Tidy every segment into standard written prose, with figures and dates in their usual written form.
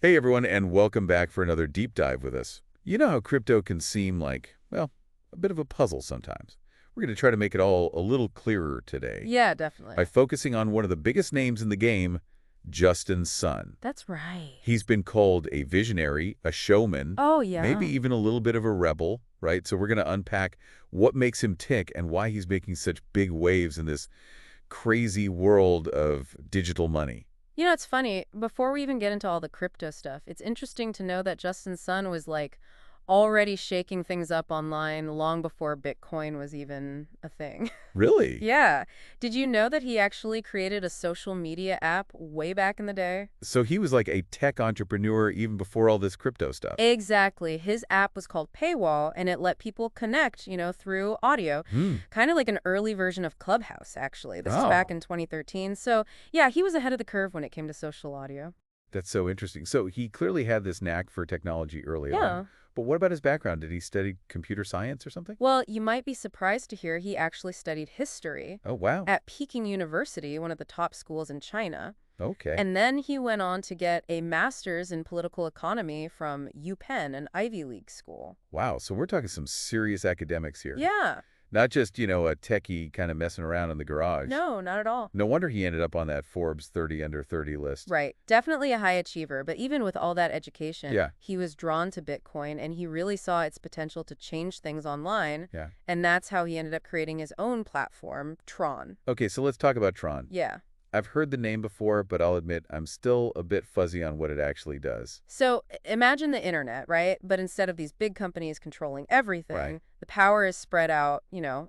Hey everyone, and welcome back for another deep dive with us. You know how crypto can seem like, well, a bit of a puzzle sometimes. We're going to try to make it all a little clearer today Yeah, by definitely. focusing on one of the biggest names in the game, Justin Sun. That's right. He's been called a visionary, a showman, Oh, maybe yeah. even a little bit of a rebel, right? So we're going to unpack what makes him tick and why he's making such big waves in this crazy world of digital money. It's funny. Before we even get into all the crypto stuff, it's interesting to know that Justin Sun was already shaking things up online long before Bitcoin was even a thing. Really? Yeah. Did you know that he actually created a social media app way back in the day? So he was like a tech entrepreneur even before all this crypto stuff. Exactly. His app was called Paywall, and it let people connect, through audio. Hmm. Kind of like an early version of Clubhouse, actually. This was back Oh, in 2013. So, yeah, he was ahead of the curve when it came to social audio. that's so interesting. So he clearly had this knack for technology early on. Yeah. But what about his background? Did he study computer science or something? Well, you might be surprised to hear he actually studied history Oh, wow. at Peking University, one of the top schools in China. Okay. And then he went on to get a master's in political economy from UPenn, an Ivy League school. Wow. So we're talking some serious academics here. Yeah. Not just, a techie kind of messing around in the garage. No, not at all. No wonder he ended up on that Forbes 30 under 30 list. Right. Definitely a high achiever, but even with all that education, Yeah. he was drawn to Bitcoin and he really saw its potential to change things online. Yeah. And that's how he ended up creating his own platform, TRON. Okay, so let's talk about Tron. Yeah. I've heard the name before, but I'll admit I'm still a bit fuzzy on what it actually does. So imagine the internet, right? But instead of these big companies controlling Right. everything, the power is spread out,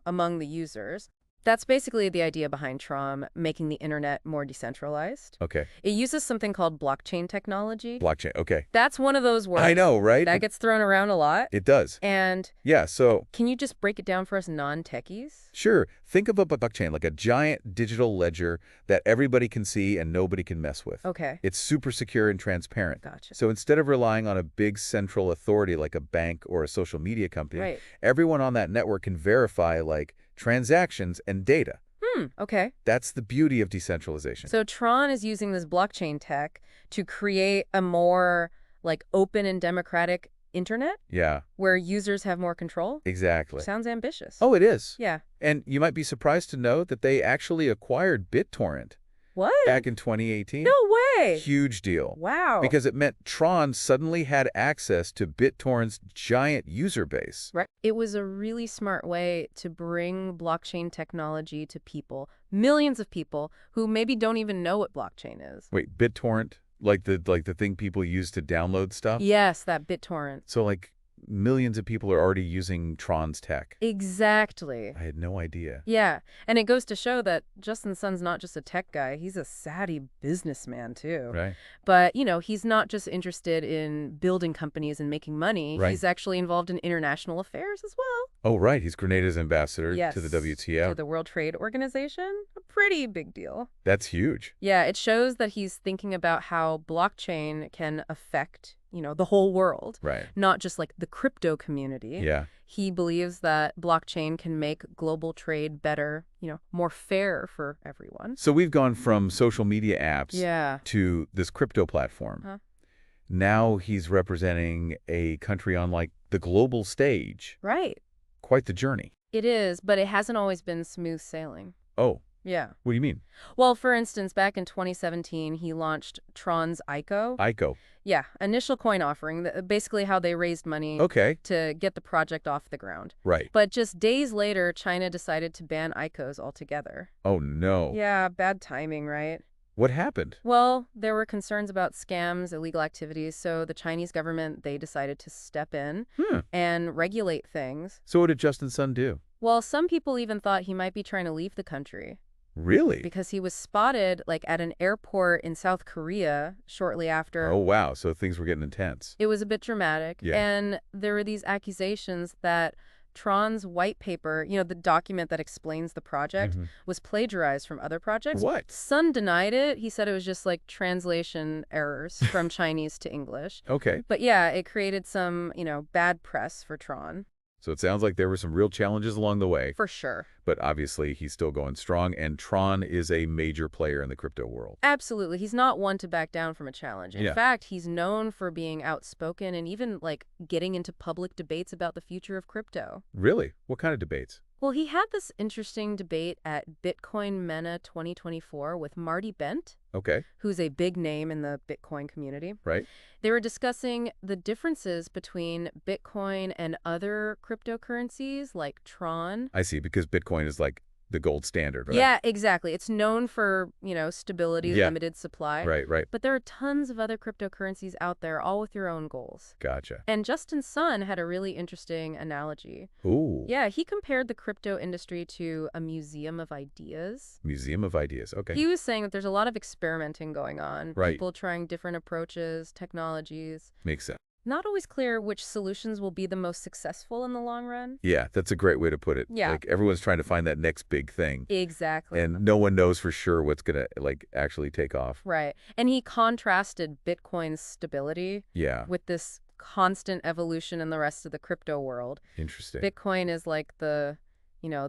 among the users. That's basically the idea behind TRON, making the internet more decentralized. Okay. It uses something called blockchain technology. Blockchain. Okay. That's one of those I words know, right? that gets thrown around a lot. It does. And Yeah, so can you just break it down for us non-techies? sure. Think of a blockchain like a giant digital ledger that everybody can see and nobody can mess with. Okay, It's super secure and transparent. gotcha. So instead of relying on a big central authority like a bank or a social media company, Right. everyone on that network can verify like transactions and data. Okay. That's the beauty of decentralization. So Tron is using this blockchain tech to create a more open and democratic internet Yeah, where users have more control. exactly. Sounds ambitious. Oh, it is. Yeah. And you might be surprised to know that they actually acquired BitTorrent What? back in 2018. No way. Huge deal. Wow. Because it meant Tron suddenly had access to BitTorrent's giant user base. Right. It was a really smart way to bring blockchain technology to people, millions of people who maybe don't even know what blockchain is. Wait, BitTorrent? Like the thing people use to download stuff? Yes, that BitTorrent. So like millions of people are already using Tron's tech. Exactly. I had no idea. Yeah, and it goes to show that Justin Sun's not just a tech guy, he's a savvy businessman too. Right? But, he's not just interested in building companies and making money. Right. He's actually involved in international affairs as well. Oh, right. He's Grenada's ambassador Yes. to the To WTO. the World Trade Organization. A pretty big deal. That's huge. Yeah, it shows that he's thinking about how blockchain can affect, the whole world, Right. not just the crypto community. Yeah. He believes that blockchain can make global trade better, more fair for everyone. So we've gone from social media apps Yeah. to this crypto platform. Huh? Now he's representing a country on like the global stage. Right. Quite the journey. It is, but it hasn't always been smooth sailing. Oh, Yeah. what do you mean? Well, for instance, back in 2017, he launched Tron's ICO. ICO. Yeah, initial coin offering, basically how they raised money Okay. to get the project off the ground. Right. But just days later, China decided to ban ICOs altogether. Oh, no. Yeah, bad timing, right? What happened? Well, there were concerns about scams, illegal activities, so the Chinese government, they decided to step in and regulate things. So what did Justin Sun do? Well, some people even thought he might be trying to leave the country Really? because he was spotted at an airport in South Korea shortly after. Oh, wow. So things were getting intense. It was a bit dramatic. Yeah. And there were these accusations that Tron's white paper, the document that explains the project, was plagiarized from other projects. What? Sun denied it. He said it was just translation errors from Chinese to English. Okay. But yeah, it created some, bad press for Tron. So it sounds like there were some real challenges along the way, For sure. but obviously he's still going strong, and Tron is a major player in the crypto world. Absolutely. He's not one to back down from a challenge. In Yeah. fact, he's known for being outspoken and even, like, getting into public debates about the future of crypto. Really? What kind of debates? Well, he had this interesting debate at Bitcoin Mena 2024 with Marty Bent, Okay, who's a big name in the Bitcoin community. right. They were discussing the differences between Bitcoin and other cryptocurrencies like Tron. I see, because Bitcoin is like the gold standard, right? Yeah, exactly. It's known for, stability, Yeah. limited supply. Right, right. But there are tons of other cryptocurrencies out there, all with your own goals. Gotcha. And Justin Sun had a really interesting analogy. Ooh, Yeah, he compared the crypto industry to a museum of ideas. Museum of Ideas. Okay. He was saying that there's a lot of experimenting going on. Right. People trying different approaches, technologies. Makes sense. Not always clear which solutions will be the most successful in the long run. Yeah, that's a great way to put it. Yeah. Like everyone's trying to find that next big thing, Exactly. and no one knows for sure what's going to like actually take off. Right. And he contrasted Bitcoin's stability Yeah, with this constant evolution in the rest of the crypto world. interesting. Bitcoin is like the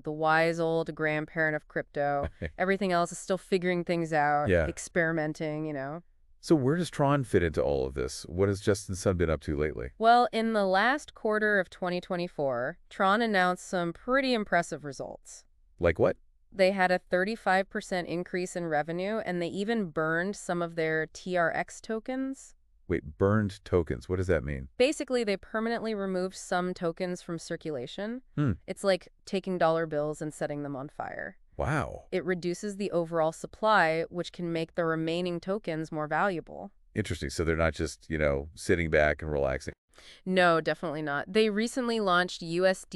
wise old grandparent of crypto. Everything else is still figuring things out, Yeah. experimenting. So where does Tron fit into all of this? What has Justin Sun been up to lately? Well, in the last quarter of 2024, Tron announced some pretty impressive results. Like what? They had a 35% increase in revenue, and they even burned some of their TRX tokens. Wait, burned tokens. What does that mean? Basically, they permanently removed some tokens from circulation. Hmm. It's like taking dollar bills and setting them on fire. Wow. It reduces the overall supply, which can make the remaining tokens more valuable. Interesting. So they're not just, sitting back and relaxing. No, definitely not. They recently launched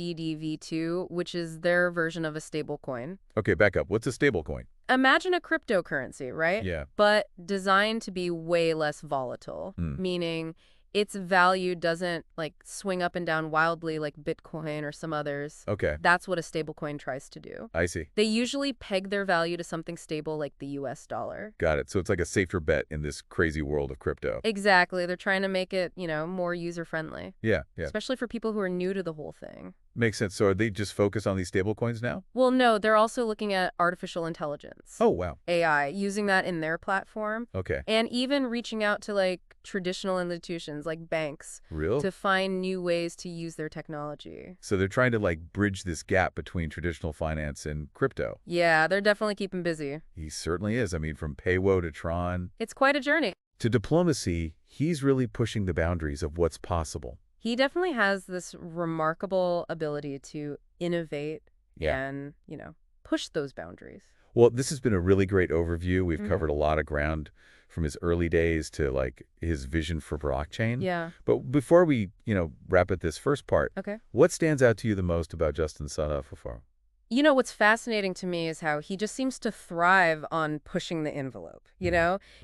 USDDV2, which is their version of a stablecoin. Okay, back up. What's a stablecoin? Imagine a cryptocurrency, right? Yeah. But designed to be way less volatile, meaning its value doesn't swing up and down wildly like Bitcoin or some others. Okay, That's what a stablecoin tries to do. I see. They usually peg their value to something stable like the US dollar. Got it. So it's like a safer bet in this crazy world of crypto. Exactly. They're trying to make it, more user-friendly, Yeah. especially for people who are new to the whole thing. Makes sense. So are they just focused on these stablecoins now? Well, no, they're also looking at artificial intelligence, Oh, wow. AI, using that in their platform, Okay. and even reaching out to traditional institutions like banks Real? to find new ways to use their technology. So they're trying to bridge this gap between traditional finance and crypto. Yeah, they're definitely keeping busy. He certainly is. I mean, from Paywo to Tron It's quite a journey. to diplomacy, he's really pushing the boundaries of what's possible. He definitely has this remarkable ability to innovate and, push those boundaries. Well, this has been a really great overview. We've covered a lot of ground from his early days to his vision for blockchain. Yeah. But before we, wrap up this first part, Okay. what stands out to you the most about Justin Sun? What's fascinating to me is how he just seems to thrive on pushing the envelope,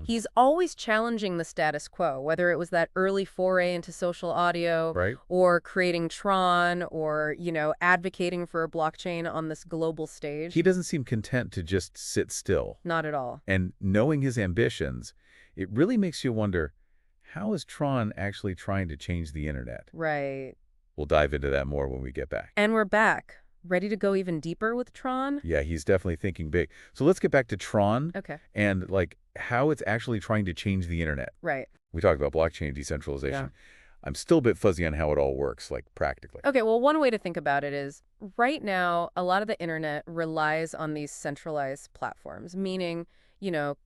He's always challenging the status quo, whether it was that early foray into social audio, Right? or creating Tron, or, advocating for a blockchain on this global stage. He doesn't seem content to just sit still. Not at all. And knowing his ambitions, it really makes you wonder, how is Tron actually trying to change the internet? Right. We'll dive into that more when we get back. And we're back. Ready to go even deeper with Tron? Yeah, he's definitely thinking big. So let's get back to Tron Okay. and how it's actually trying to change the internet. Right. We talked about blockchain decentralization. Yeah. I'm still a bit fuzzy on how it all works, practically. Okay, well, one way to think about it is right now, a lot of the internet relies on these centralized platforms, meaning,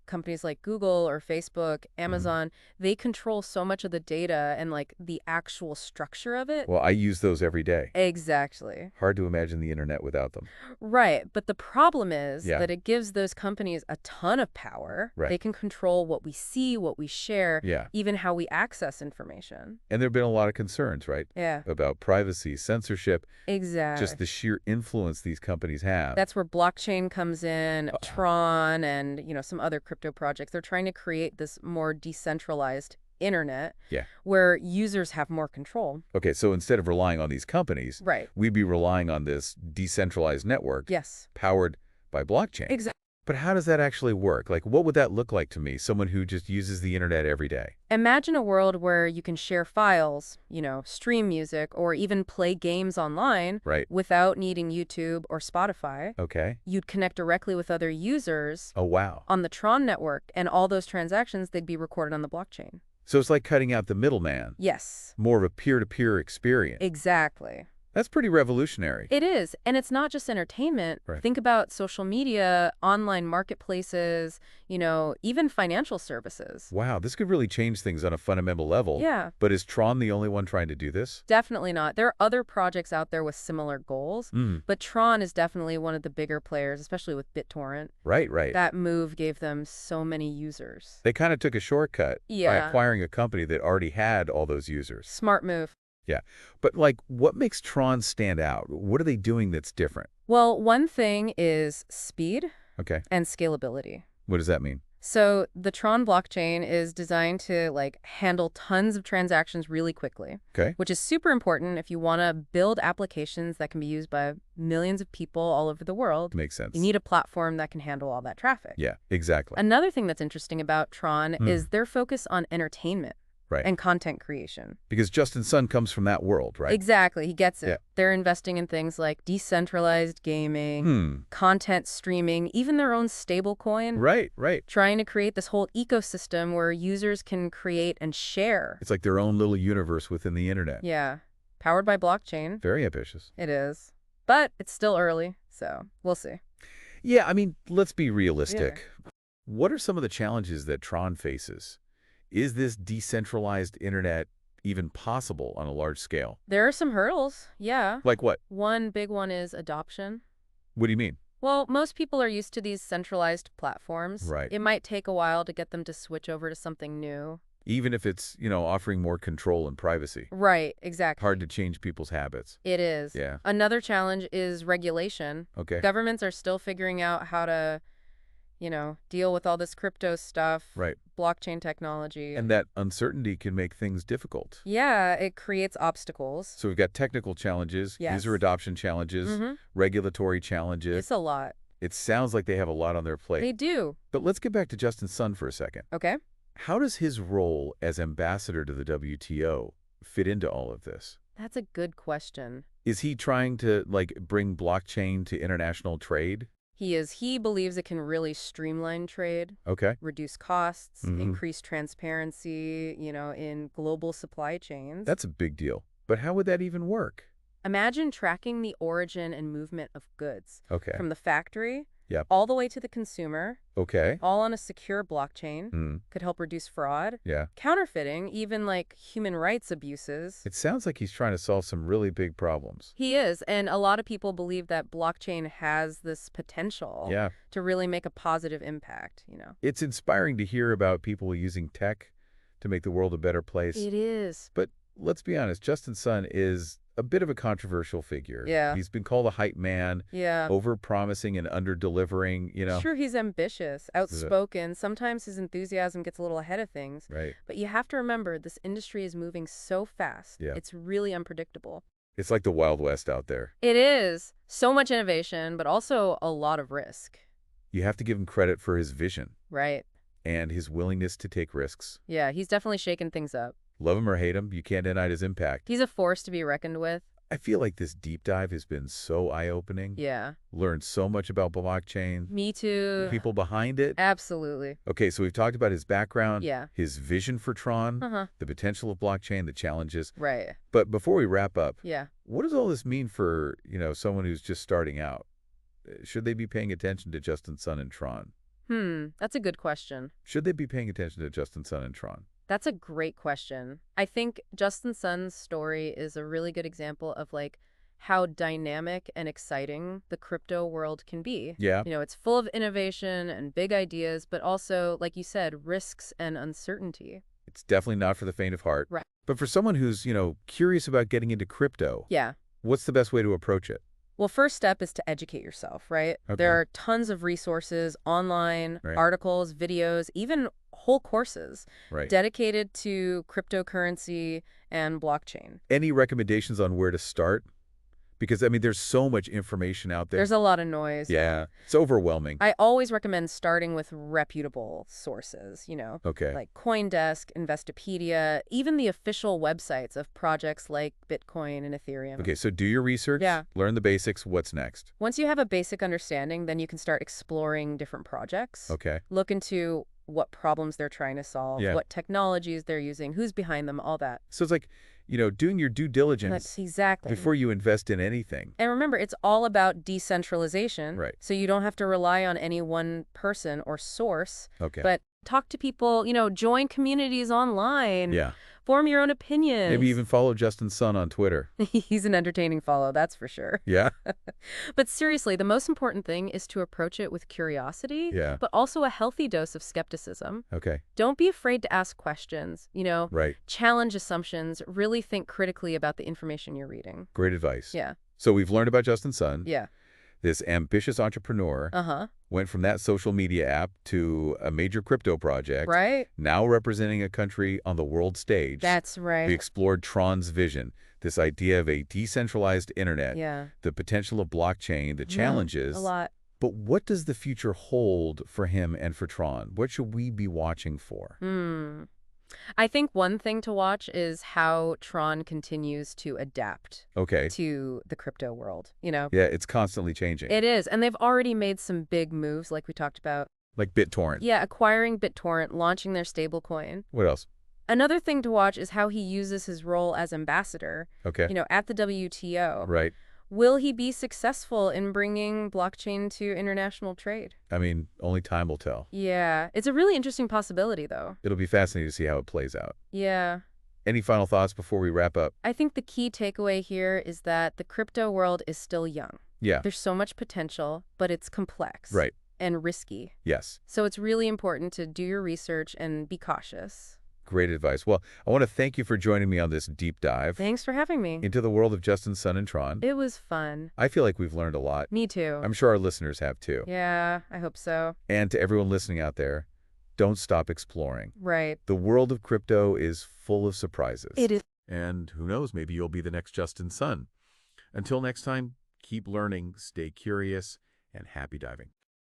companies like Google or Facebook, Amazon, they control so much of the data and the actual structure of it. Well, I use those every day. Exactly. Hard to imagine the internet without them. Right. But the problem is Yeah. that it gives those companies a ton of power. Right. They can control what we see, what we share, Yeah. even how we access information. And there have been a lot of concerns, right? Yeah, About privacy, censorship, exactly. just the sheer influence these companies have. That's where blockchain comes in, Tron, and some other crypto projects. They're trying to create this more decentralized internet where users have more control. Okay, so instead of relying on these companies, Right. we'd be relying on this decentralized network Yes. powered by blockchain. Exactly. But how does that actually work? Like, what would that look like to me, someone who just uses the internet every day? Imagine a world where you can share files, stream music, or even play games online Right. without needing YouTube or Spotify. Okay. You'd connect directly with other users Oh, wow. on the TRON network, and all those transactions, they'd be recorded on the blockchain. So it's like cutting out the middleman, Yes, more of a peer-to-peer experience. exactly. That's pretty revolutionary. It is, and it's not just entertainment. Right. Think about social media, online marketplaces, even financial services. Wow, this could really change things on a fundamental level. Yeah, But is Tron the only one trying to do this? definitely not. There are other projects out there with similar goals, but Tron is definitely one of the bigger players, especially with BitTorrent. Right, right. That move gave them so many users. They kind of took a shortcut by Yeah, acquiring a company that already had all those users. smart move. Yeah. But, like, what makes Tron stand out? What are they doing that's different? Well, one thing is speed Okay. and scalability. What does that mean? So the Tron blockchain is designed to handle tons of transactions really quickly, Okay. which is super important if you want to build applications that can be used by millions of people all over the world. Makes sense. You need a platform that can handle all that traffic. Yeah, exactly. Another thing that's interesting about Tron is their focus on entertainment Right. and content creation. Because Justin Sun comes from that world, right? Exactly. He gets it. Yeah. They're investing in things like decentralized gaming, content streaming, even their own stablecoin. Right, right. Trying to create this whole ecosystem where users can create and share. It's like their own little universe within the internet. Yeah. Powered by blockchain. Very ambitious. It is. But it's still early, so we'll see. Yeah, I mean, let's be realistic. What are some of the challenges that Tron faces? Is this decentralized internet even possible on a large scale? There are some hurdles, yeah. Like what? One big one is adoption. What do you mean? Well, most people are used to these centralized platforms. Right. It might take a while to get them to switch over to something new. Even if it's, offering more control and privacy. Right, exactly. Hard to change people's habits. It is. Yeah. Another challenge is regulation. Okay. Governments are still figuring out how to, deal with all this crypto stuff, Right. blockchain technology. And that uncertainty can make things difficult. Yeah, it creates obstacles. So we've got technical challenges, Yes. user adoption challenges, regulatory challenges. It's a lot. It sounds like they have a lot on their plate. They do. But let's get back to Justin Sun for a second. Okay. How does his role as ambassador to the WTO fit into all of this? That's a good question. Is he trying to, bring blockchain to international trade? He is. He believes it can really streamline trade, Okay. reduce costs, increase transparency, in global supply chains. That's a big deal. But how would that even work? Imagine tracking the origin and movement of goods Okay. from the factory Yep. all the way to the consumer, Okay. all on a secure blockchain. Hmm. Could help reduce fraud, Yeah. counterfeiting, even human rights abuses. It sounds like he's trying to solve some really big problems. He is, and a lot of people believe that blockchain has this potential Yeah. to really make a positive impact, It's inspiring to hear about people using tech to make the world a better place. It is. But let's be honest, Justin Sun is a bit of a controversial figure. Yeah. He's been called a hype man, Yeah. over-promising and under-delivering, Sure, he's ambitious, outspoken. Sometimes his enthusiasm gets a little ahead of things. Right. But you have to remember, this industry is moving so fast. Yeah. It's really unpredictable. It's like the Wild West out there. It is. So much innovation, but also a lot of risk. You have to give him credit for his vision Right. and his willingness to take risks. Yeah, he's definitely shaking things up. Love him or hate him, you can't deny his impact. He's a force to be reckoned with. I feel like this deep dive has been so eye-opening. Yeah. Learned so much about blockchain, Me too. people behind it. Absolutely. Okay, so we've talked about his background, Yeah. his vision for Tron, Uh-huh. the potential of blockchain, the challenges. Right. But before we wrap up, Yeah. what does all this mean for, someone who's just starting out? Should they be paying attention to Justin Sun and Tron? That's a good question. Should they be paying attention to Justin Sun and Tron? That's a great question. I think Justin Sun's story is a really good example of how dynamic and exciting the crypto world can be. Yeah. It's full of innovation and big ideas, but also, like you said, risks and uncertainty. It's definitely not for the faint of heart. Right. But for someone who's, curious about getting into crypto, Yeah. what's the best way to approach it? Well, first step is to educate yourself, right? Okay. There are tons of resources online, Right. articles, videos, even whole courses Right. dedicated to cryptocurrency and blockchain. Any recommendations on where to start? Because, I mean, there's so much information out there. There's a lot of noise. Yeah, it's overwhelming. I always recommend starting with reputable sources, Okay. like CoinDesk, Investopedia, even the official websites of projects like Bitcoin and Ethereum. Okay, so do your research, Yeah. learn the basics. What's next? Once you have a basic understanding, then you can start exploring different projects. Okay. Look into what problems they're trying to solve, Yeah. what technologies they're using, who's behind them, all that. So it's like, doing your due diligence That's exactly. before you invest in anything. And remember, it's all about decentralization. Right. So you don't have to rely on any one person or source. Okay. But talk to people, join communities online. Yeah. Form your own opinions. Maybe even follow Justin Sun on Twitter. He's an entertaining follow, that's for sure. Yeah? But seriously, the most important thing is to approach it with curiosity, Yeah. but also a healthy dose of skepticism. Okay. Don't be afraid to ask questions, Right. challenge assumptions, really think critically about the information you're reading. Great advice. Yeah. So we've learned about Justin Sun. Yeah. This ambitious entrepreneur Uh-huh. went from that social media app to a major crypto project. Right? Now representing a country on the world stage. That's right. We explored Tron's vision, this idea of a decentralized internet, Yeah. the potential of blockchain, the challenges. A lot. But what does the future hold for him and for Tron? What should we be watching for? I think one thing to watch is how Tron continues to adapt Okay. to the crypto world, Yeah, it's constantly changing. It is, and they've already made some big moves like we talked about. Like BitTorrent. Yeah, acquiring BitTorrent, launching their stablecoin. What else? Another thing to watch is how he uses his role as ambassador, Okay. at the WTO. Right. Will he be successful in bringing blockchain to international trade? I mean, only time will tell. Yeah, it's a really interesting possibility, though. It'll be fascinating to see how it plays out. Yeah. Any final thoughts before we wrap up? I think the key takeaway here is that the crypto world is still young. Yeah. There's so much potential, but it's complex. Right. And risky. Yes. So it's really important to do your research and be cautious. Great advice. Well, I want to thank you for joining me on this deep dive Thanks for having me. into the world of Justin Sun and Tron. It was fun. I feel like we've learned a lot. Me too. I'm sure our listeners have too. Yeah, I hope so. And to everyone listening out there, don't stop exploring. Right. The world of crypto is full of surprises. It is. And who knows, maybe you'll be the next Justin Sun. Until next time, keep learning, stay curious, and happy diving.